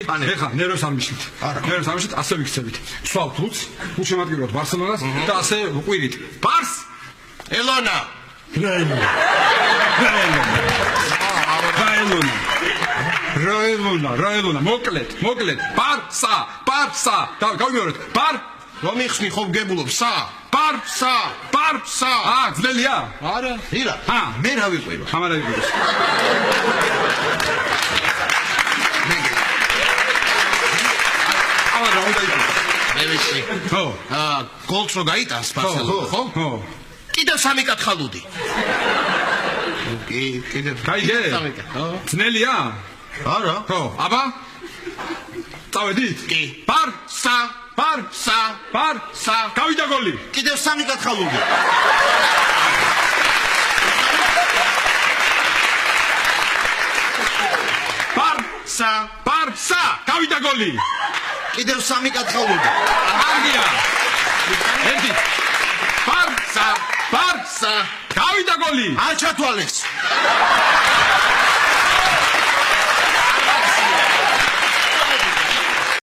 ან ეხლა ნერვებს ამიშლით. ნერვებს ამიშლით, ასე ვიქცევით. სვავთ უც, უშემატკივროთ ბარსელონას და ასე ვყვირით. ბარს ელონა. რაელონა, მოკლედ, ბარსა, გავიმეორეთ, რომ იხსნი ხო გებულობ, ბარსა. ძნელია? არა, ირა, მე რა ვიყვირო? ამარა ვიყვიროს. ამარა უნდა იყოს. მე ვიცი. ხო. გოლს რო გაიტანს ბარსელონა, ხო? ხო. კიდევ 3 კათხალუდი. კიდევ გაიგე? ძნელია? არა. ხო, აბა? წავედით? კი. ბარსა. გავიდა გოლი. კიდევ 3 კათხალუდი. ბარსა. გავიდა გოლი. კიდევ 3 კათხალუდი. აგია. ერთი. ბარსა. გავიდა გოლი. არ ჩათვალეს.